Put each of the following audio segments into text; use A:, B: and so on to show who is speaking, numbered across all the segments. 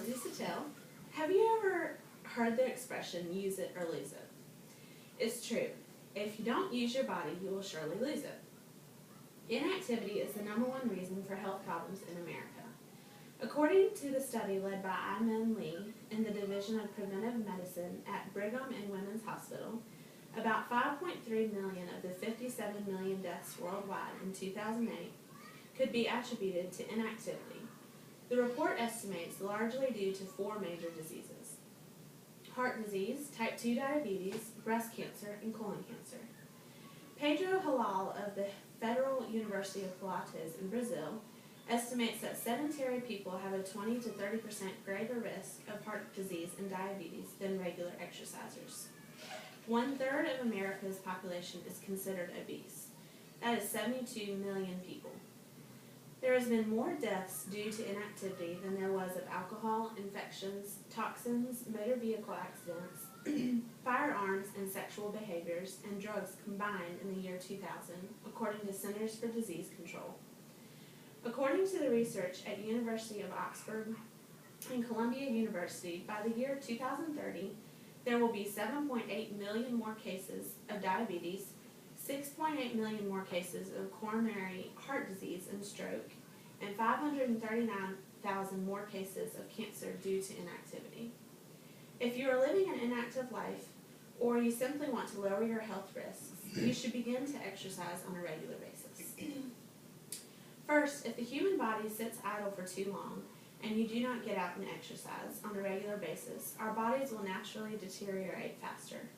A: Lindsay Sattel. Have you ever heard the expression, use it or lose it? It's true. If you don't use your body, you will surely lose it. Inactivity is the #1 reason for health problems in America. According to the study led by Min Lee in the Division of Preventive Medicine at Brigham and Women's Hospital, about 5.3 million of the 57 million deaths worldwide in 2008 could be attributed to inactivity. The report estimates largely due to 4 major diseases: heart disease, type 2 diabetes, breast cancer, and colon cancer. Pedro Halal of the Federal University of Pilates in Brazil estimates that sedentary people have a 20 to 30% greater risk of heart disease and diabetes than regular exercisers. 1/3 of America's population is considered obese. That is 72 million people. There has been more deaths due to inactivity than there was of alcohol, infections, toxins, motor vehicle accidents, firearms and sexual behaviors, and drugs combined in the year 2000, according to Centers for Disease Control. According to the research at University of Oxford and Columbia University, by the year 2030, there will be 7.8 million more cases of diabetes, 6.8 million more cases of coronary heart disease and stroke, and 539,000 more cases of cancer due to inactivity. If you are living an inactive life, or you simply want to lower your health risks, you should begin to exercise on a regular basis. First, if the human body sits idle for too long, and you do not get out and exercise on a regular basis, our bodies will naturally deteriorate faster.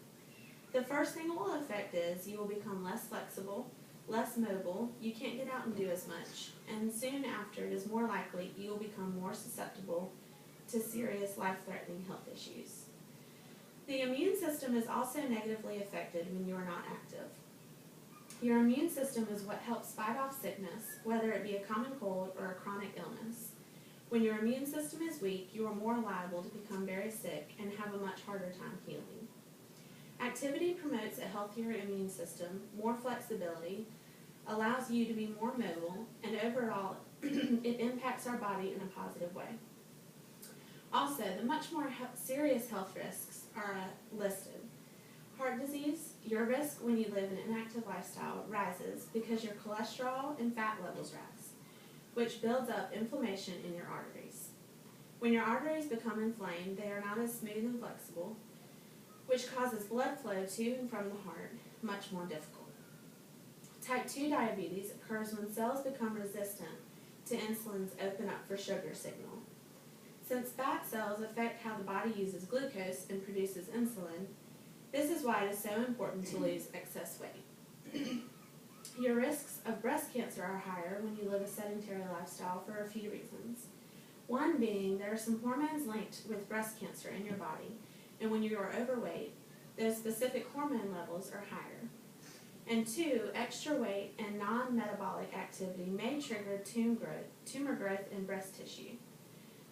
A: The first thing it will affect is you will become less flexible, less mobile, you can't get out and do as much, and soon after it is more likely you will become more susceptible to serious life-threatening health issues. The immune system is also negatively affected when you are not active. Your immune system is what helps fight off sickness, whether it be a common cold or a chronic illness. When your immune system is weak, you are more liable to become very sick and have a much harder time healing. Activity promotes a healthier immune system, more flexibility, allows you to be more mobile, and overall, it impacts our body in a positive way. Also, the much more serious health risks are listed. Heart disease, your risk when you live an inactive lifestyle rises because your cholesterol and fat levels rise, which builds up inflammation in your arteries. When your arteries become inflamed, they are not as smooth and flexible, which causes blood flow to and from the heart much more difficult. Type 2 diabetes occurs when cells become resistant to insulin's open up for sugar signal. Since fat cells affect how the body uses glucose and produces insulin, this is why it is so important to lose excess weight. Your risks of breast cancer are higher when you live a sedentary lifestyle for a few reasons. One being there are some hormones linked with breast cancer in your body, and when you are overweight, those specific hormone levels are higher. And 2, extra weight and non-metabolic activity may trigger tumor growth in breast tissue.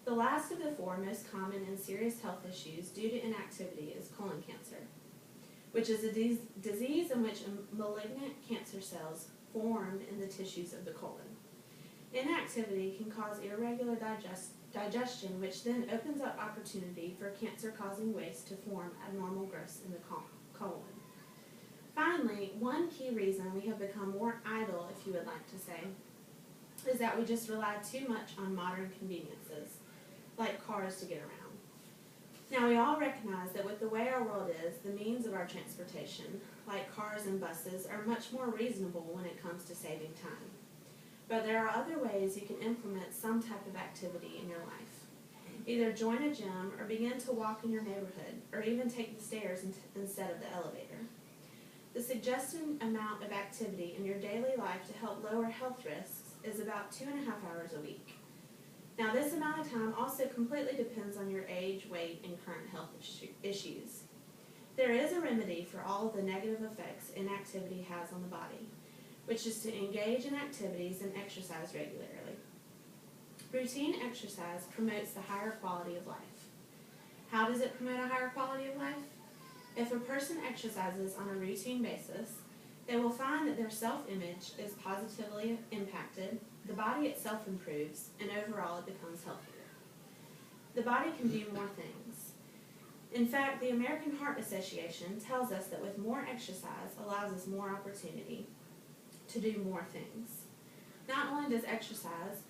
A: The last of the 4 most common and serious health issues due to inactivity is colon cancer, which is a disease in which malignant cancer cells form in the tissues of the colon. Inactivity can cause irregular digestion, which then opens up opportunity for cancer-causing waste to form abnormal growths in the colon. Finally, one key reason we have become more idle, if you would like to say, is that we just rely too much on modern conveniences, like cars to get around. Now, we all recognize that with the way our world is, the means of our transportation, like cars and buses, are much more reasonable when it comes to saving time. But there are other ways you can implement some type of activity in your life. Either join a gym or begin to walk in your neighborhood, or even take the stairs instead of the elevator. The suggested amount of activity in your daily life to help lower health risks is about 2.5 hours a week. Now, this amount of time also completely depends on your age, weight, and current health issues. There is a remedy for all of the negative effects inactivity has on the body, which is to engage in activities and exercise regularly. Routine exercise promotes the higher quality of life. How does it promote a higher quality of life? If a person exercises on a routine basis, they will find that their self-image is positively impacted, the body itself improves, and overall it becomes healthier. the body can do more things. In fact, the American Heart Association tells us that with more exercise allows us more opportunity to do more things. Not only does exercise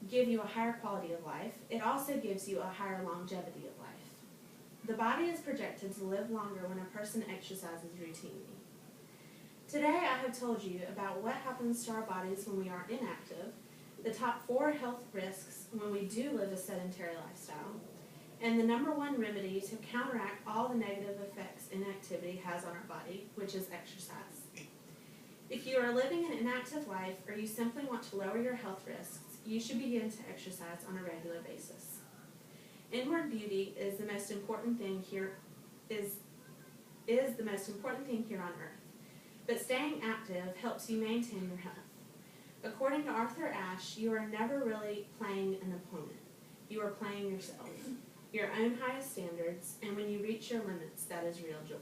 A: give you a higher quality of life, it also gives you a higher longevity of life. The body is projected to live longer when a person exercises routinely. Today I have told you about what happens to our bodies when we are inactive, the top 4 health risks when we do live a sedentary lifestyle, and the number 1 remedy to counteract all the negative effects inactivity has on our body, which is exercise. If you are living an inactive life or you simply want to lower your health risks, you should begin to exercise on a regular basis. Inward beauty is the most important thing here the most important thing here on earth. But staying active helps you maintain your health. According to Arthur Ashe, you are never really playing an opponent. You are playing yourself, your own highest standards, and when you reach your limits, that is real joy.